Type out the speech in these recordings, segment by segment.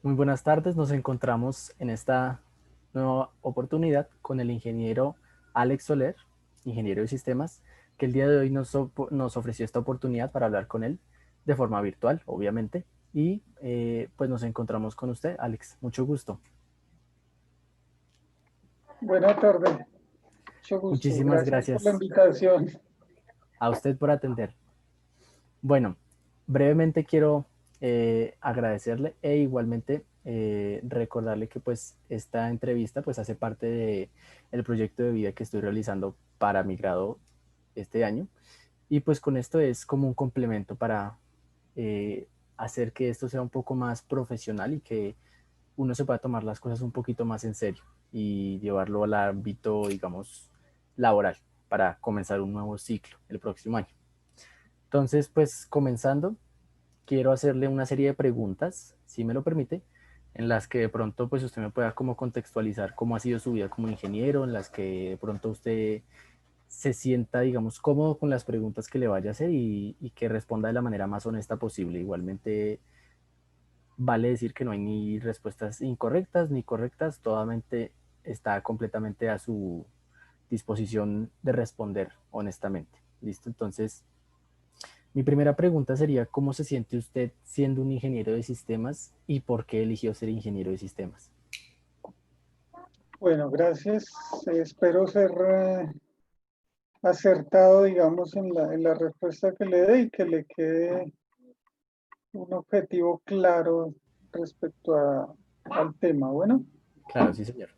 Muy buenas tardes, nos encontramos en esta nueva oportunidad con el ingeniero Alex Soler, ingeniero de sistemas, que el día de hoy nos ofreció esta oportunidad para hablar con él de forma virtual, obviamente, y pues nos encontramos con usted, Alex. Mucho gusto. Buenas tardes, mucho gusto. Muchísimas Gracias por la gracias invitación. a usted por atender. Bueno, brevemente quiero agradecerle e igualmente recordarle que pues esta entrevista pues hace parte de el proyecto de vida que estoy realizando para mi grado este año y pues con esto es como un complemento para hacer que esto sea un poco más profesional y que uno se pueda tomar las cosas un poquito más en serio y llevarlo al ámbito, digamos, laboral para comenzar un nuevo ciclo el próximo año. Entonces, pues comenzando, quiero hacerle una serie de preguntas, si me lo permite, en las que de pronto pues usted me pueda como contextualizar cómo ha sido su vida como ingeniero, en las que de pronto usted se sienta, digamos, cómodo con las preguntas que le vaya a hacer y que responda de la manera más honesta posible. Igualmente, vale decir que no hay ni respuestas incorrectas ni correctas, totalmente está completamente a su disposición de responder honestamente. ¿Listo? Entonces, mi primera pregunta sería, ¿cómo se siente usted siendo un ingeniero de sistemas y por qué eligió ser ingeniero de sistemas? Bueno, gracias. Espero ser acertado, digamos, en la respuesta que le dé y que le quede un objetivo claro respecto al tema. Bueno, Claro, sí, señor.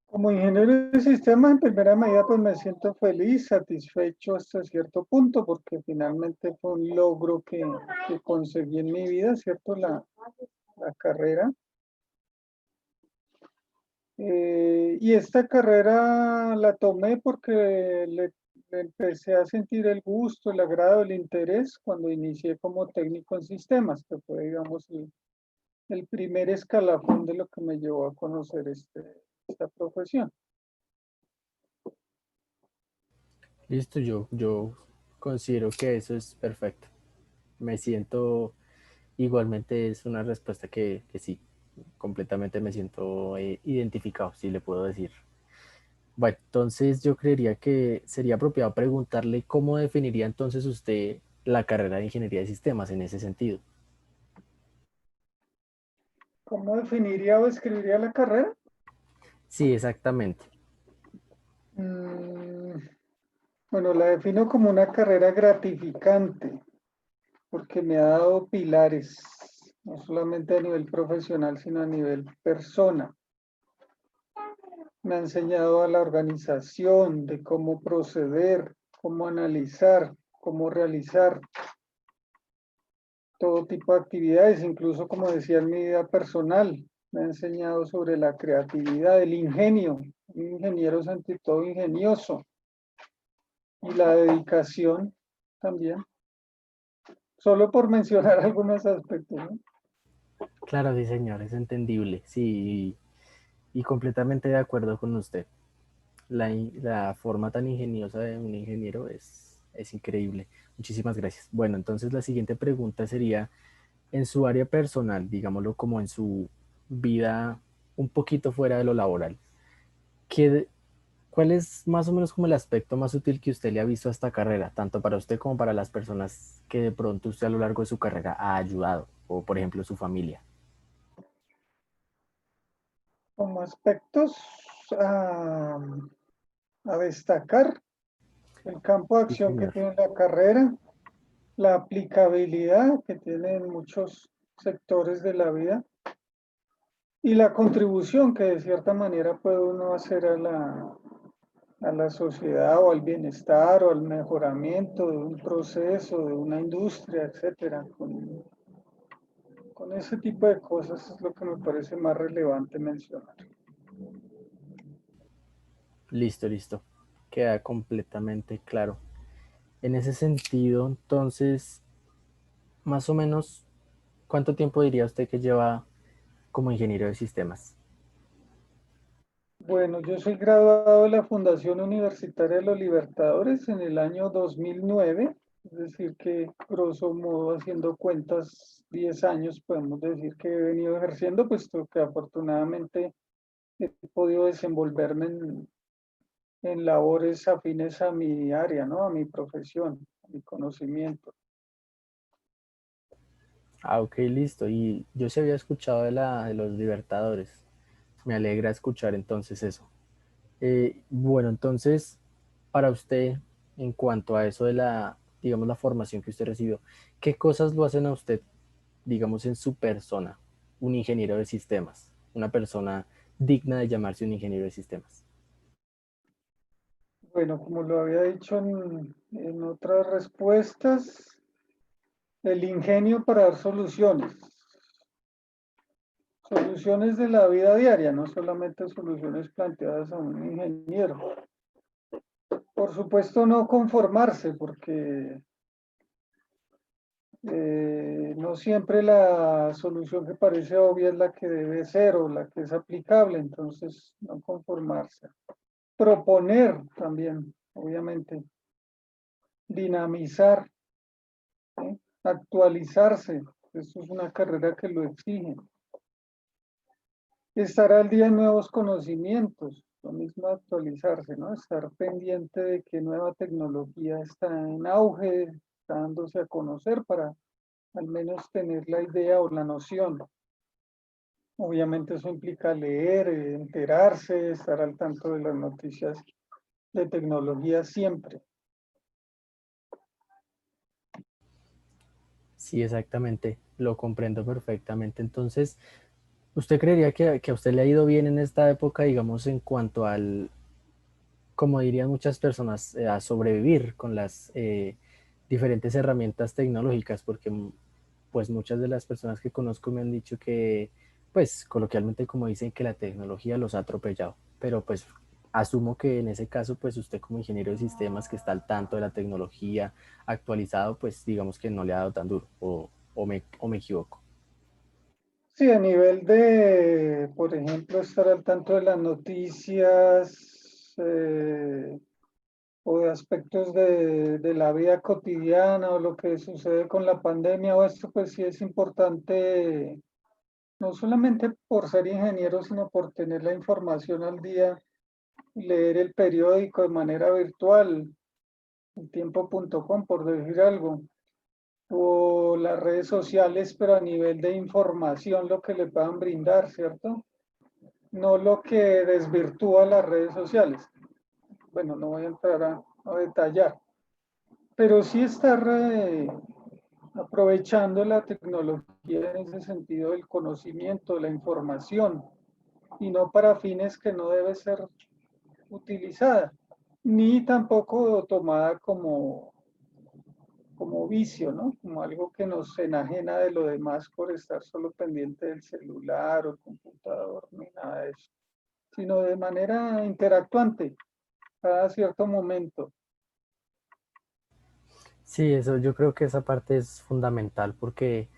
como ingeniero de sistemas, en primera medida, pues me siento feliz, satisfecho hasta cierto punto, porque finalmente fue un logro que conseguí en mi vida, ¿cierto? La carrera. Y esta carrera la tomé porque le empecé a sentir el gusto, el agrado, el interés cuando inicié como técnico en sistemas, que fue, digamos, el primer escalafón de lo que me llevó a conocer esta profesión. Listo, yo considero que eso es perfecto. Me siento, igualmente es una respuesta que sí, completamente me siento identificado, si le puedo decir. Bueno, entonces yo creería que sería apropiado preguntarle cómo definiría entonces usted la carrera de ingeniería de sistemas en ese sentido. ¿Cómo definiría o escribiría la carrera? Sí, exactamente. Mm, bueno, la defino como una carrera gratificante, porque me ha dado pilares, no solamente a nivel profesional, sino a nivel persona. Me ha enseñado a la organización de cómo proceder, cómo analizar, cómo realizar todo tipo de actividades, incluso como decía en mi vida personal, me ha enseñado sobre la creatividad, el ingenio, un ingeniero es ante todo ingenioso, y la dedicación también, solo por mencionar algunos aspectos, ¿no? Claro, sí, señor, es entendible. Sí, y completamente de acuerdo con usted. La forma tan ingeniosa de un ingeniero es increíble. Muchísimas gracias. Bueno, entonces la siguiente pregunta sería, en su área personal, digámoslo como en su vida un poquito fuera de lo laboral, ¿qué, cuál es más o menos como el aspecto más útil que usted le ha visto a esta carrera, tanto para usted como para las personas que de pronto usted a lo largo de su carrera ha ayudado, o por ejemplo su familia? Como aspectos a, a destacar, el campo de Sí, acción que señor. tiene la carrera, la aplicabilidad que tiene en muchos sectores de la vida y la contribución que de cierta manera puede uno hacer a la sociedad o al bienestar o al mejoramiento de un proceso, de una industria, etcétera. Con ese tipo de cosas es lo que me parece más relevante mencionar. Listo, listo. Queda completamente claro. En ese sentido, entonces, más o menos, ¿cuánto tiempo diría usted que lleva como ingeniero de sistemas? Bueno, yo soy graduado de la Fundación Universitaria de los Libertadores en el año 2009. Es decir, que grosso modo, haciendo cuentas, 10 años podemos decir que he venido ejerciendo, puesto que afortunadamente he podido desenvolverme en labores afines a mi área, ¿no? A mi profesión, a mi conocimiento. Ah, ok, listo. Y yo sí había escuchado de los Libertadores. Me alegra escuchar entonces eso. Bueno, entonces, para usted, en cuanto a eso de la, digamos, la formación que usted recibió, ¿qué cosas lo hacen a usted, digamos, en su persona, un ingeniero de sistemas, una persona digna de llamarse un ingeniero de sistemas? Bueno, como lo había dicho en otras respuestas, el ingenio para dar soluciones, soluciones de la vida diaria, no solamente soluciones planteadas a un ingeniero. Por supuesto, no conformarse, porque no siempre la solución que parece obvia es la que debe ser o la que es aplicable, entonces no conformarse. Proponer también, obviamente, dinamizar, ¿sí? Actualizarse, eso es una carrera que lo exige. Estar al día en nuevos conocimientos, lo mismo actualizarse, ¿no? Estar pendiente de qué nueva tecnología está en auge, está dándose a conocer para al menos tener la idea o la noción. Obviamente eso implica leer, enterarse, estar al tanto de las noticias de tecnología siempre. Sí, exactamente, lo comprendo perfectamente. Entonces, ¿usted creería que a usted le ha ido bien en esta época, digamos, en cuanto al, como dirían muchas personas, a sobrevivir con las diferentes herramientas tecnológicas? Porque pues muchas de las personas que conozco me han dicho que, pues coloquialmente como dicen, que la tecnología los ha atropellado. Pero pues asumo que en ese caso, pues usted como ingeniero de sistemas que está al tanto de la tecnología actualizado, pues digamos que no le ha dado tan duro, o me equivoco. Sí, a nivel de, por ejemplo, estar al tanto de las noticias o de aspectos de la vida cotidiana o lo que sucede con la pandemia o esto, pues sí es importante, no solamente por ser ingeniero, sino por tener la información al día, leer el periódico de manera virtual, eltiempo.com, por decir algo, o las redes sociales, pero a nivel de información, lo que le puedan brindar, ¿cierto? No lo que desvirtúa las redes sociales. Bueno, no voy a entrar a detallar, pero sí estar aprovechando la tecnología en ese sentido del conocimiento, de la información, y no para fines que no debe ser utilizada, ni tampoco tomada como vicio, ¿no? Como algo que nos enajena de lo demás por estar solo pendiente del celular o el computador, ni nada de eso, sino de manera interactuante cada cierto momento. Sí, eso yo creo que esa parte es fundamental porque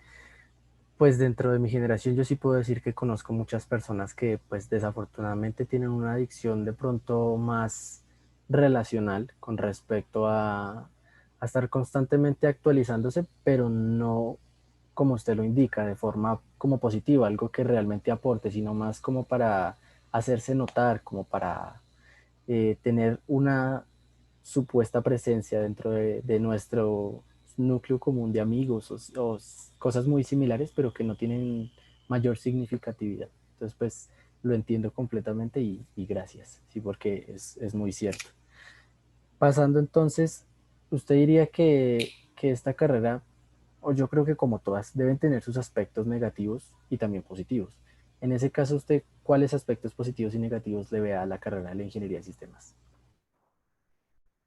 pues dentro de mi generación yo sí puedo decir que conozco muchas personas que pues desafortunadamente tienen una adicción de pronto más relacional con respecto a estar constantemente actualizándose, pero no como usted lo indica, de forma como positiva, algo que realmente aporte, sino más como para hacerse notar, como para tener una supuesta presencia dentro de nuestro núcleo común de amigos o cosas muy similares, pero que no tienen mayor significatividad. Entonces, pues lo entiendo completamente y gracias, sí, porque es muy cierto. Pasando entonces, usted diría que esta carrera, o yo creo que como todas, deben tener sus aspectos negativos y también positivos. En ese caso, usted, ¿cuáles aspectos positivos y negativos le ve a la carrera de la ingeniería de sistemas?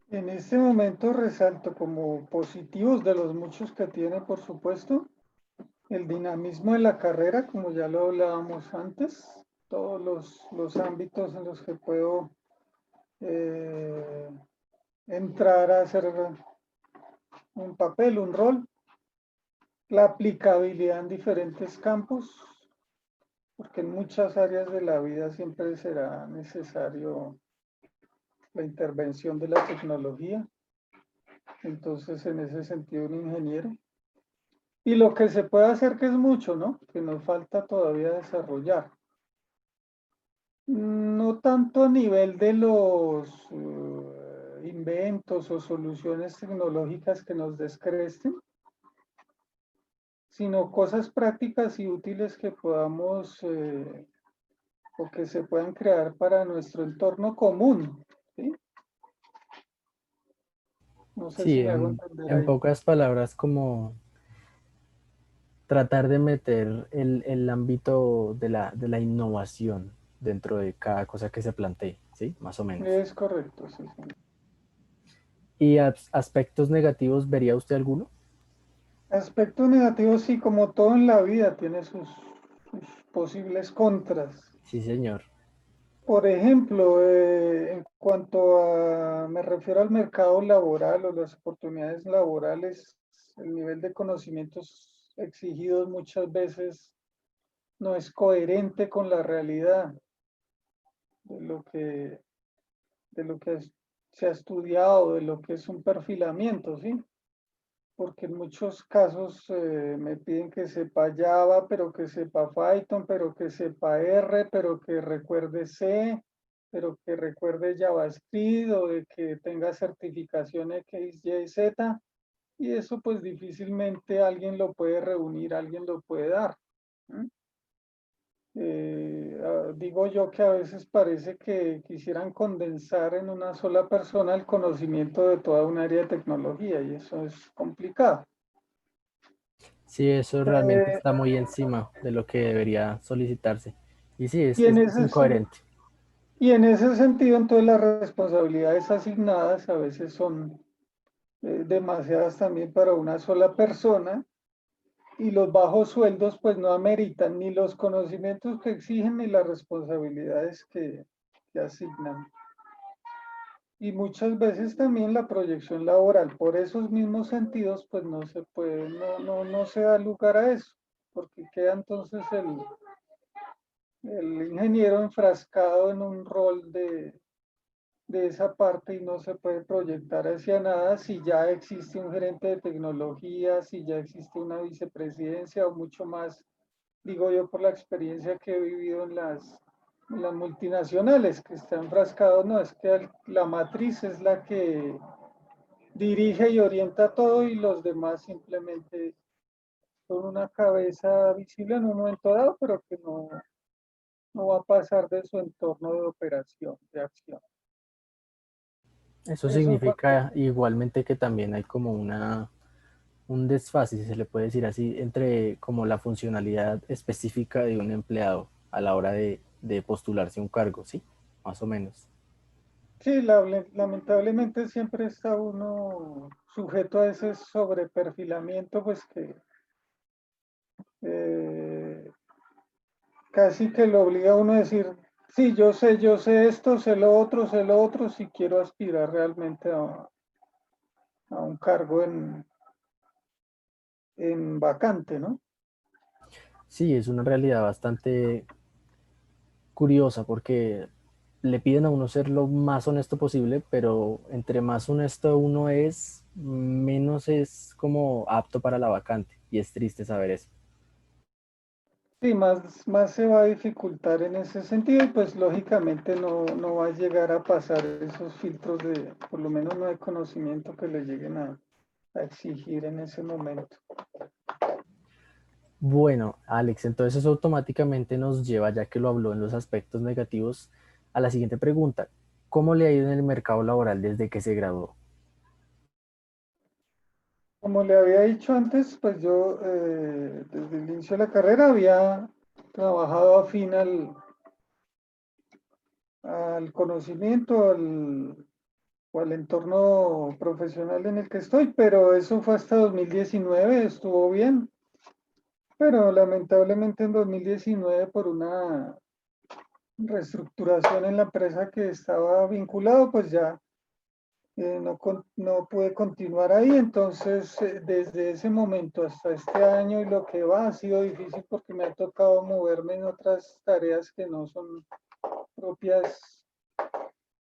En este momento resalto como positivos de los muchos que tiene, por supuesto, el dinamismo de la carrera, como ya lo hablábamos antes, todos los ámbitos en los que puedo eh, entrar a hacer un papel, un rol, la aplicabilidad en diferentes campos, porque en muchas áreas de la vida siempre será necesario la intervención de la tecnología. Entonces, en ese sentido, un ingeniero. Y lo que se puede hacer, que es mucho, ¿no? Que nos falta todavía desarrollar. No tanto a nivel de los inventos o soluciones tecnológicas que nos descresten, sino cosas prácticas y útiles que podamos o que se puedan crear para nuestro entorno común. ¿Sí? No sé Sí, si me hago entender en ahí. pocas palabras, como tratar de meter el ámbito de la innovación dentro de cada cosa que se plantee, ¿sí? Más o menos. Es correcto, sí, sí. ¿Y aspectos negativos vería usted alguno? Aspectos negativos, sí, como todo en la vida, tiene sus posibles contras. Sí, señor. Por ejemplo, en cuanto a, me refiero al mercado laboral o las oportunidades laborales, el nivel de conocimientos exigidos muchas veces no es coherente con la realidad de lo que, de lo que se ha estudiado, de lo que es un perfilamiento, ¿sí? Porque en muchos casos me piden que sepa Java, pero que sepa Python, pero que sepa R, pero que recuerde C, pero que recuerde JavaScript o de que tenga certificación X, Y, Z. Y eso pues difícilmente alguien lo puede reunir, alguien lo puede dar. ¿Mm? Digo yo que a veces parece que quisieran condensar en una sola persona el conocimiento de toda un área de tecnología y eso es complicado. Sí, eso realmente Eh, está muy encima de lo que debería solicitarse. Y sí, y, en es incoherente. y en ese sentido, entonces las responsabilidades asignadas a veces son demasiadas también para una sola persona y los bajos sueldos pues no ameritan ni los conocimientos que exigen ni las responsabilidades que asignan. Y muchas veces también la proyección laboral, por esos mismos sentidos, pues no se puede, no se da lugar a eso, porque queda entonces el ingeniero enfrascado en un rol de esa parte y no se puede proyectar hacia nada si ya existe un gerente de tecnología, si ya existe una vicepresidencia o mucho más, digo yo por la experiencia que he vivido en las multinacionales que están enfrascados, no, es que la matriz es la que dirige y orienta todo y los demás simplemente son una cabeza visible en un momento dado, pero que no va a pasar de su entorno de operación, de acción. Eso Eso fue, significa igualmente que también hay como un desfase, si se le puede decir así, entre como la funcionalidad específica de un empleado a la hora de postularse a un cargo, ¿sí? Más o menos. sí, lamentablemente siempre está uno sujeto a ese sobreperfilamiento, pues que eh, casi que lo obliga a uno a decir, sí, yo sé esto, sé lo otro, si quiero aspirar realmente a un cargo en vacante, ¿no? Sí, es una realidad bastante curiosa porque le piden a uno ser lo más honesto posible, pero entre más honesto uno es, menos es como apto para la vacante. Y es triste saber eso. Sí, más se va a dificultar en ese sentido y pues lógicamente no va a llegar a pasar esos filtros de, por lo menos no de conocimiento que le lleguen a exigir en ese momento. Bueno, Alex, entonces eso automáticamente nos lleva, ya que lo habló en los aspectos negativos, a la siguiente pregunta. ¿Cómo le ha ido en el mercado laboral desde que se graduó? Como le había dicho antes, pues yo desde el inicio de la carrera había trabajado afín al conocimiento, o al entorno profesional en el que estoy, pero eso fue hasta 2019, estuvo bien, pero lamentablemente en 2019 por una reestructuración en la empresa que estaba vinculado, pues ya no pude continuar ahí, entonces desde ese momento hasta este año y lo que va ha sido difícil porque me ha tocado moverme en otras tareas que no son propias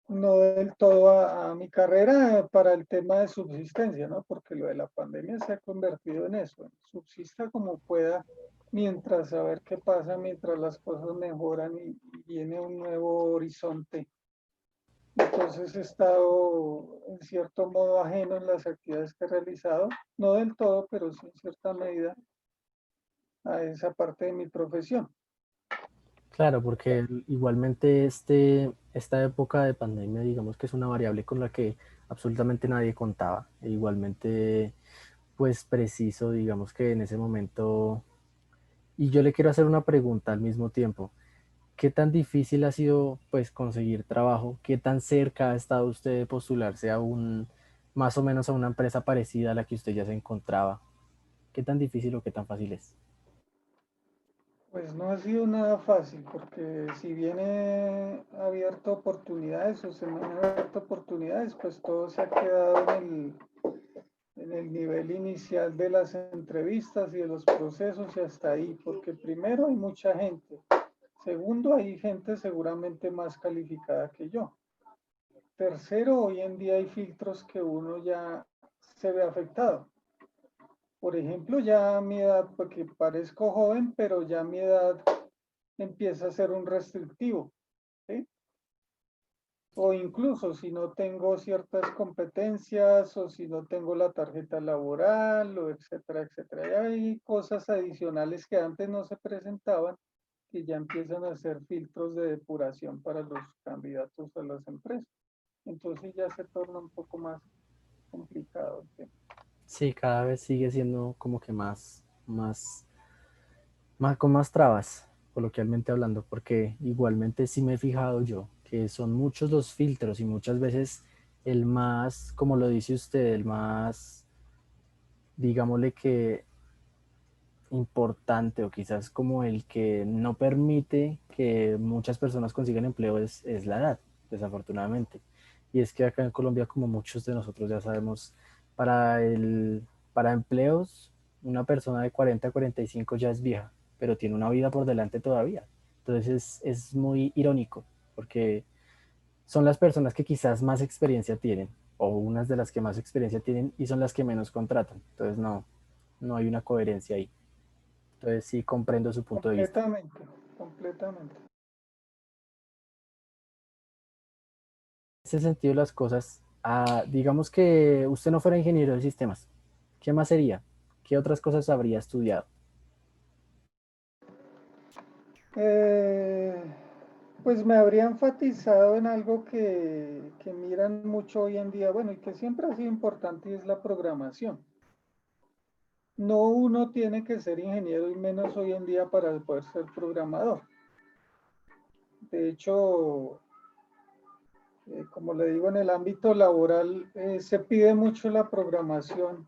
no del todo a mi carrera para el tema de subsistencia, ¿no? Porque lo de la pandemia se ha convertido en eso, subsista como pueda, mientras a ver qué pasa, mientras las cosas mejoran y viene un nuevo horizonte. Entonces he estado en cierto modo ajeno en las actividades que he realizado, no del todo, pero sí en cierta medida a esa parte de mi profesión. Claro, porque igualmente esta época de pandemia, digamos que es una variable con la que absolutamente nadie contaba. E igualmente, pues preciso, digamos que en ese momento. Y yo le quiero hacer una pregunta al mismo tiempo. ¿Qué tan difícil ha sido, pues, conseguir trabajo? ¿Qué tan cerca ha estado usted de postularse a más o menos a una empresa parecida a la que usted ya se encontraba? ¿Qué tan difícil o qué tan fácil es? Pues no ha sido nada fácil, porque si bien he abierto oportunidades o se me han abierto oportunidades, pues todo se ha quedado en el nivel inicial de las entrevistas y de los procesos y hasta ahí, porque primero hay mucha gente, segundo hay gente seguramente más calificada que yo, tercero hoy en día hay filtros que uno ya se ve afectado. Por ejemplo, ya a mi edad, porque parezco joven, pero ya a mi edad empieza a ser un restrictivo, ¿sí? O incluso si no tengo ciertas competencias o si no tengo la tarjeta laboral o etcétera, etcétera. Y hay cosas adicionales que antes no se presentaban que ya empiezan a ser filtros de depuración para los candidatos a las empresas. Entonces ya se torna un poco más complicado el tema. Sí, cada vez sigue siendo como que con más trabas, coloquialmente hablando, porque igualmente sí me he fijado yo que son muchos los filtros y muchas veces el más, como lo dice usted, el más, digámosle que importante o quizás como el que no permite que muchas personas consigan empleo es la edad, desafortunadamente. Y es que acá en Colombia, como muchos de nosotros ya sabemos, para para empleos, una persona de 40 a 45 ya es vieja, pero tiene una vida por delante todavía. Entonces es muy irónico, porque son las personas que quizás más experiencia tienen, o unas de las que más experiencia tienen, y son las que menos contratan. Entonces no hay una coherencia ahí. Entonces sí comprendo su punto de vista. Completamente, completamente. En ese sentido las cosas, digamos que usted no fuera ingeniero de sistemas, ¿qué más sería? ¿Qué otras cosas habría estudiado? Eh, pues me habría enfatizado en algo que miran mucho hoy en día, bueno, y que siempre ha sido importante, y es la programación. No uno tiene que ser ingeniero y menos hoy en día para poder ser programador. De hecho, como le digo, en el ámbito laboral se pide mucho la programación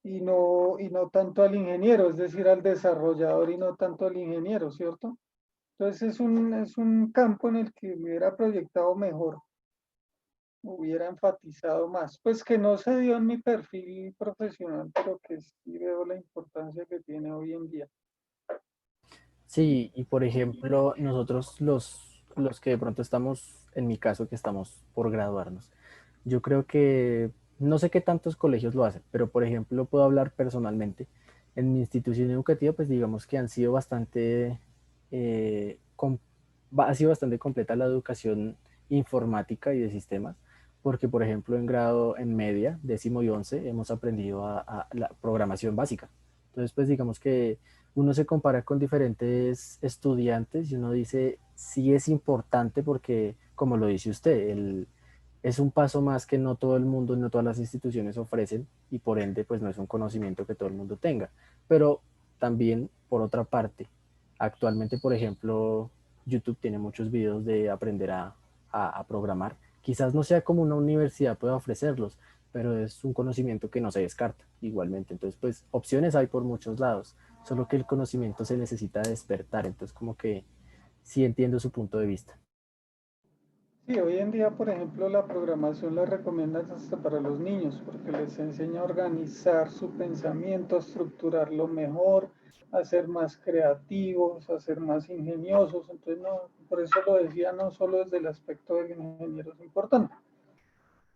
y no tanto al ingeniero, es decir, al desarrollador y no tanto al ingeniero, ¿cierto? Entonces es un campo en el que me hubiera proyectado mejor, hubiera enfatizado más. Pues que no se dio en mi perfil profesional, pero que sí veo la importancia que tiene hoy en día. Sí, y por ejemplo, nosotros los que de pronto estamos, en mi caso, que estamos por graduarnos, yo creo que no sé qué tantos colegios lo hacen, pero por ejemplo, puedo hablar personalmente. En mi institución educativa, pues digamos que han sido eh, com- ha sido bastante completa la educación informática y de sistemas, porque por ejemplo, en grado, en media, décimo y once, hemos aprendido a la programación básica. Entonces, pues digamos que uno se compara con diferentes estudiantes y uno dice, sí es importante porque, como lo dice usted, es un paso más que no todo el mundo, no todas las instituciones ofrecen y por ende, pues no es un conocimiento que todo el mundo tenga. Pero también, por otra parte, actualmente, por ejemplo, YouTube tiene muchos videos de aprender a programar. Quizás no sea como una universidad pueda ofrecerlos, pero es un conocimiento que no se descarta igualmente. Entonces, pues opciones hay por muchos lados, solo que el conocimiento se necesita despertar. Entonces, como que sí entiendo su punto de vista. Sí, hoy en día, por ejemplo, la programación la recomiendan hasta para los niños, porque les enseña a organizar su pensamiento, a estructurarlo mejor, a ser más creativos, a ser más ingeniosos. Entonces, no, por eso lo decía, no solo desde el aspecto del ingeniero es importante.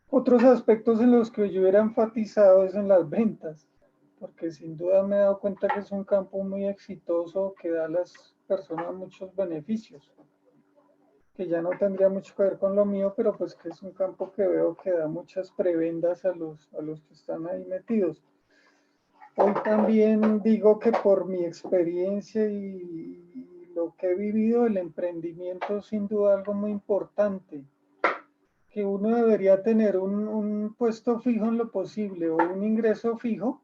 Otros aspectos en los que yo hubiera enfatizado es en las ventas, porque sin duda me he dado cuenta que es un campo muy exitoso que da a las personas muchos beneficios, que ya no tendría mucho que ver con lo mío, pero pues que es un campo que veo que da muchas prebendas a los que están ahí metidos. Hoy también digo que por mi experiencia y lo que he vivido, el emprendimiento es sin duda algo muy importante, que uno debería tener un puesto fijo en lo posible o un ingreso fijo,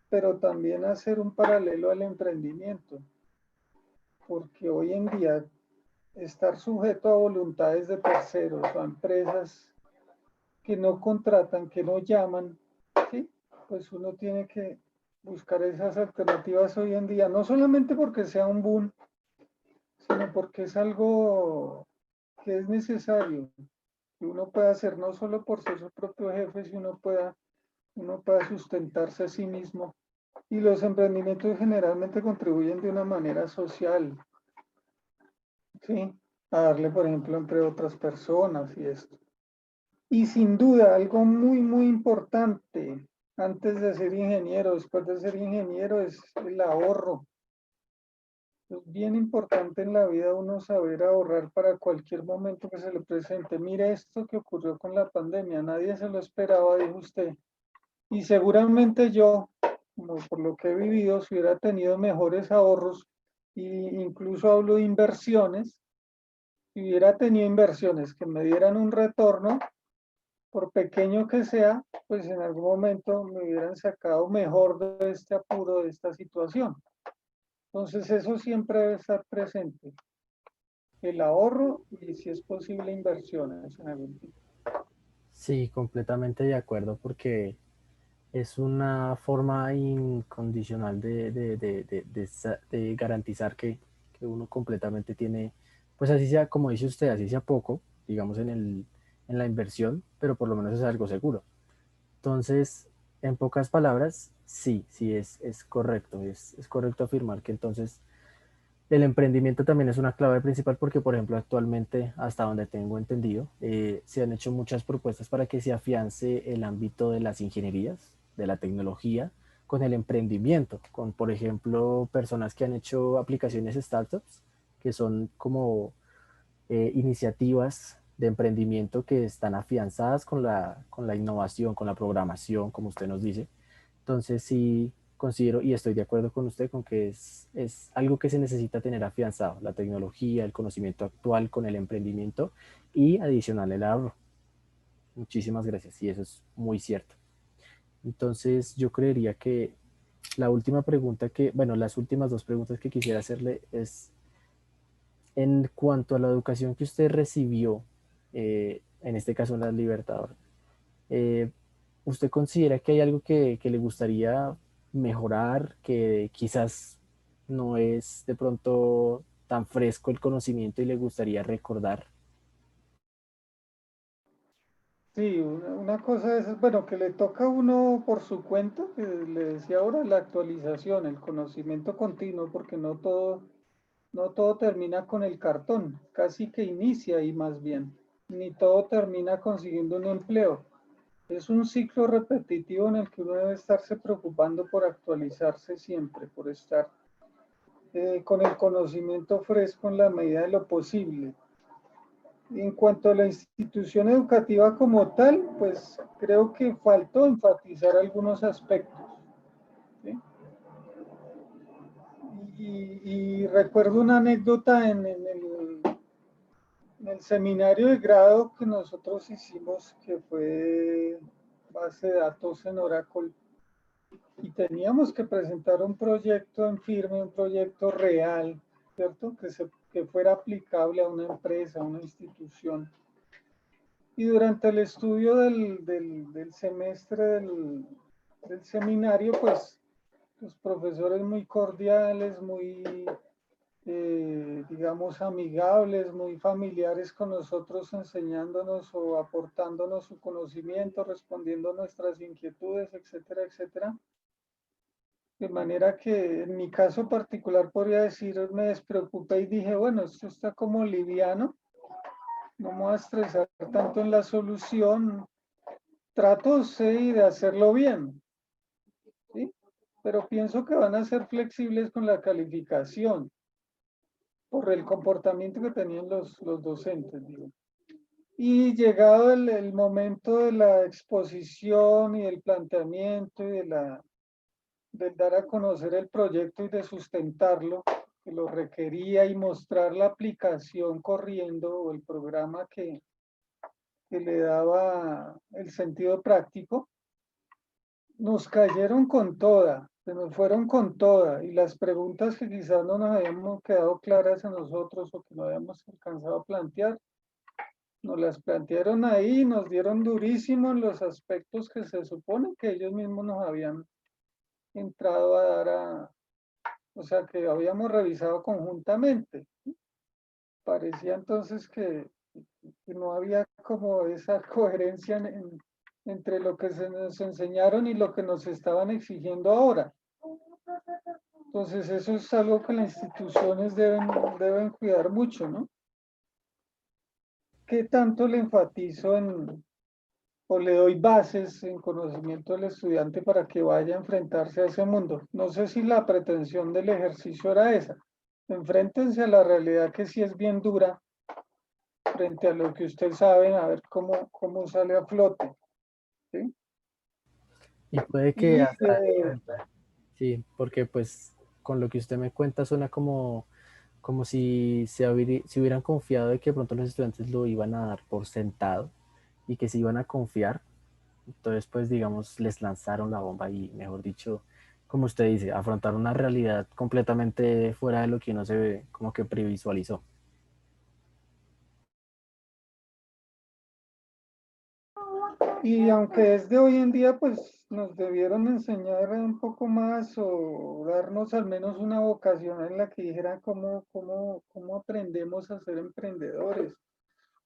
pero también hacer un paralelo al emprendimiento, porque hoy en día estar sujeto a voluntades de terceros o a empresas que no contratan, que no llaman, ¿sí? Pues uno tiene que buscar esas alternativas hoy en día, no solamente porque sea un boom, sino porque es algo que es necesario, que uno pueda hacer no solo por ser su propio jefe, sino uno pueda sustentarse a sí mismo. Y los emprendimientos generalmente contribuyen de una manera social, ¿sí? A darle, por ejemplo, empleo a otras personas y esto. Y sin duda, algo muy, muy importante antes de ser ingeniero, después de ser ingeniero, es el ahorro. Es bien importante en la vida uno saber ahorrar para cualquier momento que se le presente. Mire esto que ocurrió con la pandemia, nadie se lo esperaba, dijo usted. Y seguramente yo, por lo que he vivido, si hubiera tenido mejores ahorros, e incluso hablo de inversiones, si hubiera tenido inversiones que me dieran un retorno, por pequeño que sea, pues en algún momento me hubieran sacado mejor de este apuro, de esta situación. Entonces eso siempre debe estar presente, el ahorro y si es posible inversiones en algún tipo. Sí, completamente de acuerdo porque es una forma incondicional de garantizar que uno completamente tiene, pues así sea, como dice usted, así sea poco, digamos en la inversión, pero por lo menos es algo seguro. Entonces, en pocas palabras, sí, sí es correcto, es correcto afirmar que entonces el emprendimiento también es una clave principal porque, por ejemplo, actualmente, hasta donde tengo entendido, se han hecho muchas propuestas para que se afiance el ámbito de las ingenierías, de la tecnología, con el emprendimiento, con, por ejemplo, personas que han hecho aplicaciones startups, que son como iniciativas de emprendimiento que están afianzadas con la innovación, con la programación, como usted nos dice. Entonces sí considero y estoy de acuerdo con usted con que es algo que se necesita tener afianzado, la tecnología, el conocimiento actual con el emprendimiento y adicional el ahorro. Muchísimas gracias y eso es muy cierto. Entonces yo creería que la última pregunta que, bueno, las últimas dos preguntas que quisiera hacerle es en cuanto a la educación que usted recibió, en este caso en la Libertador, eh, ¿usted considera que hay algo que le gustaría mejorar, que quizás no es de pronto tan fresco el conocimiento y le gustaría recordar? Sí, una cosa es, bueno, que le toca a uno por su cuenta, que le decía ahora, la actualización, el conocimiento continuo, porque no todo termina con el cartón, casi que inicia ahí más bien, ni todo termina consiguiendo un empleo. Es un ciclo repetitivo en el que uno debe estarse preocupando por actualizarse siempre, por estar con el conocimiento fresco en la medida de lo posible. En cuanto a la institución educativa como tal, pues creo que faltó enfatizar algunos aspectos. ¿Sí? Y recuerdo una anécdota en el seminario de grado que nosotros hicimos, que fue base de datos en Oracle, y teníamos que presentar un proyecto en firme, un proyecto real, ¿cierto? Que fuera aplicable a una empresa, a una institución. Y durante el estudio del semestre del seminario, pues los profesores muy cordiales, muy digamos, amigables, muy familiares con nosotros, enseñándonos o aportándonos su conocimiento, respondiendo a nuestras inquietudes, etcétera, etcétera. De manera que en mi caso particular podría decir, me despreocupé y dije, bueno, esto está como liviano, no me voy a estresar tanto en la solución, trato sí, de hacerlo bien, ¿sí? Pero pienso que van a ser flexibles con la calificación por el comportamiento que tenían los docentes, digo. Y llegado el momento de la exposición y del planteamiento y del dar a conocer el proyecto y de sustentarlo, que lo requería y mostrar la aplicación corriendo o el programa que le daba el sentido práctico, nos cayeron con toda, se nos fueron con toda, y las preguntas que quizás no nos habíamos quedado claras a nosotros o que no habíamos alcanzado a plantear, nos las plantearon ahí, nos dieron durísimo en los aspectos que se supone que ellos mismos nos habían entrado a dar o sea, que habíamos revisado conjuntamente. Parecía entonces que no había como esa coherencia entre lo que se nos enseñaron y lo que nos estaban exigiendo ahora. Entonces eso es algo que las instituciones deben cuidar mucho, ¿no? ¿Qué tanto le enfatizo o le doy bases en conocimiento del estudiante para que vaya a enfrentarse a ese mundo? No sé si la pretensión del ejercicio era esa. Enfréntense a la realidad que sí es bien dura frente a lo que ustedes saben, a ver cómo sale a flote. ¿Sí? Y puede que Y hasta sí, porque pues con lo que usted me cuenta suena como si se hubieran confiado de que de pronto los estudiantes lo iban a dar por sentado y que se iban a confiar. Entonces, pues digamos, les lanzaron la bomba y, mejor dicho, como usted dice, afrontar una realidad completamente fuera de lo que uno se ve, como que previsualizó. y aunque desde hoy en día, pues nos debieron enseñar un poco más o darnos al menos una vocación en la que dijera cómo aprendemos a ser emprendedores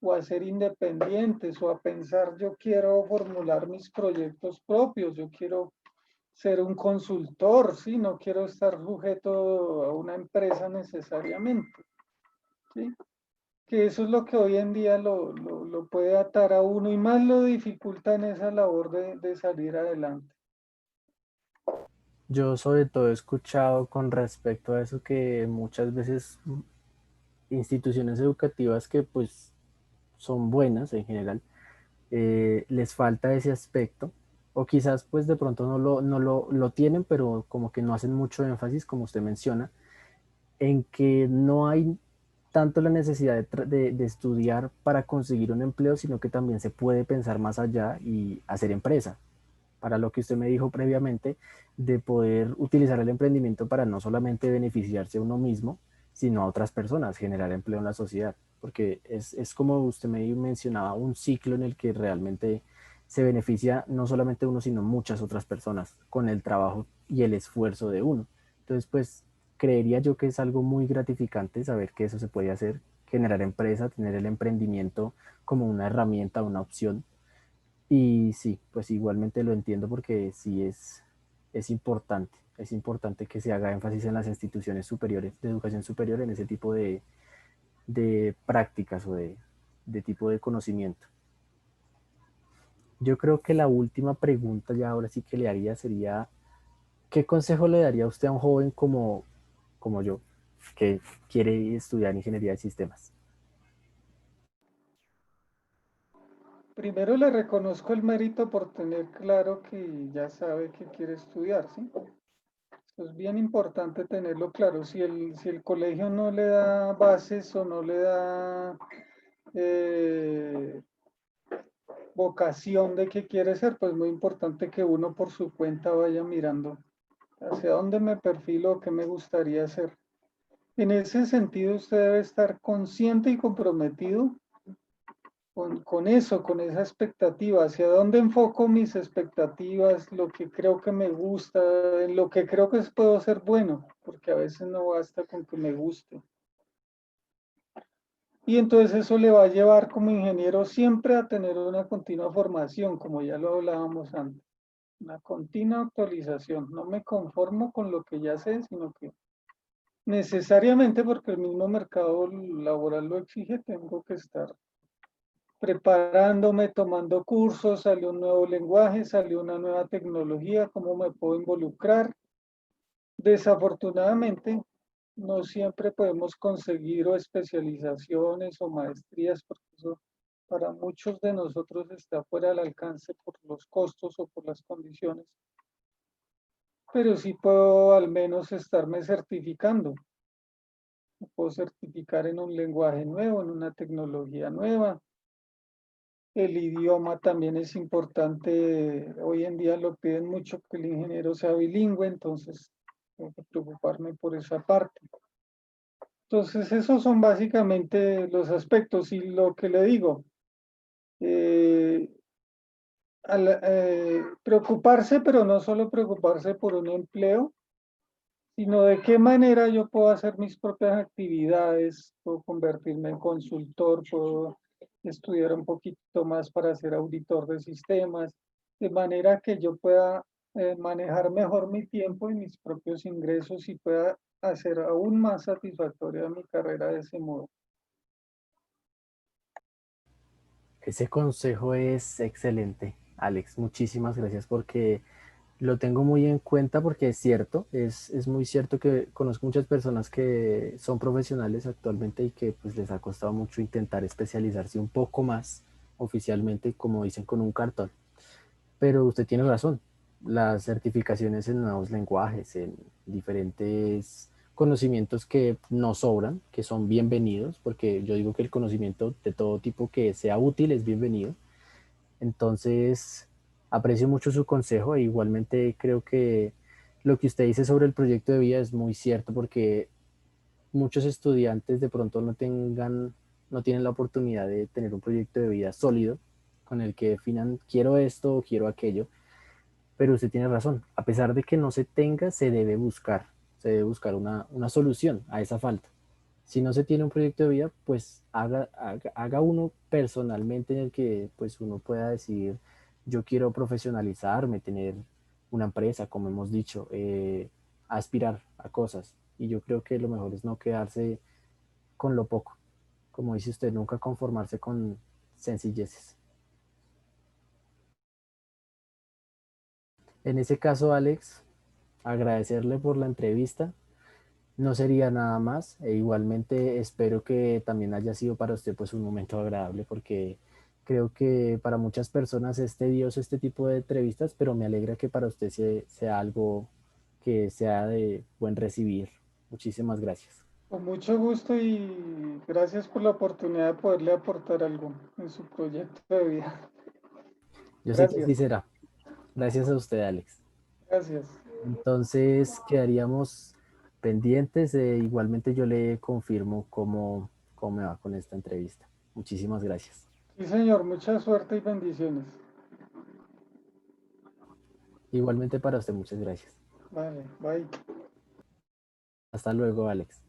o a ser independientes o a pensar, yo quiero formular mis proyectos propios, yo quiero ser un consultor, ¿sí? No quiero estar sujeto a una empresa necesariamente, ¿sí? Que eso es lo que hoy en día lo puede atar a uno y más lo dificulta en esa labor de salir adelante. Yo sobre todo he escuchado con respecto a eso que muchas veces instituciones educativas que pues son buenas en general, les falta ese aspecto, o quizás pues de pronto no lo tienen, pero como que no hacen mucho énfasis, como usted menciona, en que no hay tanto la necesidad de estudiar para conseguir un empleo, sino que también se puede pensar más allá y hacer empresa. Para lo que usted me dijo previamente, de poder utilizar el emprendimiento para no solamente beneficiarse a uno mismo, sino a otras personas, generar empleo en la sociedad. Porque es como usted me mencionaba, un ciclo en el que realmente se beneficia no solamente uno, sino muchas otras personas con el trabajo y el esfuerzo de uno. Entonces, pues creería yo que es algo muy gratificante saber que eso se puede hacer, generar empresa, tener el emprendimiento como una herramienta, una opción. Y sí, pues igualmente lo entiendo porque sí es importante que se haga énfasis en las instituciones superiores de educación superior en ese tipo de prácticas o de tipo de conocimiento. Yo creo que la última pregunta ya ahora sí que le haría sería, ¿qué consejo le daría usted a un joven como yo, que quiere estudiar ingeniería de sistemas? Primero le reconozco el mérito por tener claro que ya sabe que quiere estudiar, ¿sí? Esto es bien importante tenerlo claro. Si el colegio no le da bases o no le da eh, vocación de qué quiere ser, pues muy importante que uno por su cuenta vaya mirando hacia dónde me perfilo, qué me gustaría hacer. En ese sentido, usted debe estar consciente y comprometido con eso, con esa expectativa, hacia dónde enfoco mis expectativas, lo que creo que me gusta, en lo que creo que puedo ser bueno, porque a veces no basta con que me guste. Y entonces eso le va a llevar como ingeniero siempre a tener una continua formación, como ya lo hablábamos antes, una continua actualización. No me conformo con lo que ya sé, sino que necesariamente porque el mismo mercado laboral lo exige, tengo que estar preparándome, tomando cursos, salió un nuevo lenguaje, salió una nueva tecnología, cómo me puedo involucrar. Desafortunadamente, no siempre podemos conseguir o especializaciones o maestrías, porque eso para muchos de nosotros está fuera del alcance por los costos o por las condiciones, pero sí puedo al menos estarme certificando. Me puedo certificar en un lenguaje nuevo, en una tecnología nueva. El idioma también es importante. Hoy en día lo piden mucho que el ingeniero sea bilingüe, entonces tengo que preocuparme por esa parte. Entonces, esos son básicamente los aspectos y lo que le digo. eh, preocuparse, pero no solo preocuparse por un empleo, sino de qué manera yo puedo hacer mis propias actividades, puedo convertirme en consultor, puedo estudiar un poquito más para ser auditor de sistemas, de manera que yo pueda manejar mejor mi tiempo y mis propios ingresos y pueda hacer aún más satisfactoria mi carrera de ese modo. Ese consejo es excelente, Alex. Muchísimas gracias porque lo tengo muy en cuenta porque es cierto, es muy cierto que conozco muchas personas que son profesionales actualmente y que pues les ha costado mucho intentar especializarse un poco más oficialmente, como dicen, con un cartón. Pero usted tiene razón, las certificaciones en nuevos lenguajes, en diferentes conocimientos que no sobran, que son bienvenidos, porque yo digo que el conocimiento de todo tipo que sea útil es bienvenido. Entonces, aprecio mucho su consejo e igualmente creo que lo que usted dice sobre el proyecto de vida es muy cierto porque muchos estudiantes de pronto no tienen la oportunidad de tener un proyecto de vida sólido con el que definan quiero esto o quiero aquello, pero usted tiene razón, a pesar de que no se tenga, se debe buscar una solución a esa falta. Si no se tiene un proyecto de vida, pues haga uno personalmente en el que pues uno pueda decidir, yo quiero profesionalizarme, tener una empresa, como hemos dicho, aspirar a cosas. Y yo creo que lo mejor es no quedarse con lo poco. Como dice usted, nunca conformarse con sencilleces. En ese caso, Alex, agradecerle por la entrevista. No sería nada más. E igualmente espero que también haya sido para usted pues un momento agradable porque creo que para muchas personas es tedioso este tipo de entrevistas, pero me alegra que para usted sea algo que sea de buen recibir. Muchísimas gracias. Con mucho gusto y gracias por la oportunidad de poderle aportar algo en su proyecto de vida. Yo sé que Gracias, así será. Gracias a usted, Alex. gracias. Entonces quedaríamos pendientes. Igualmente yo le confirmo cómo me va con esta entrevista. Muchísimas gracias. Sí, señor, mucha suerte y bendiciones. Igualmente para usted, muchas gracias. Vale, bye. Hasta luego, Alex.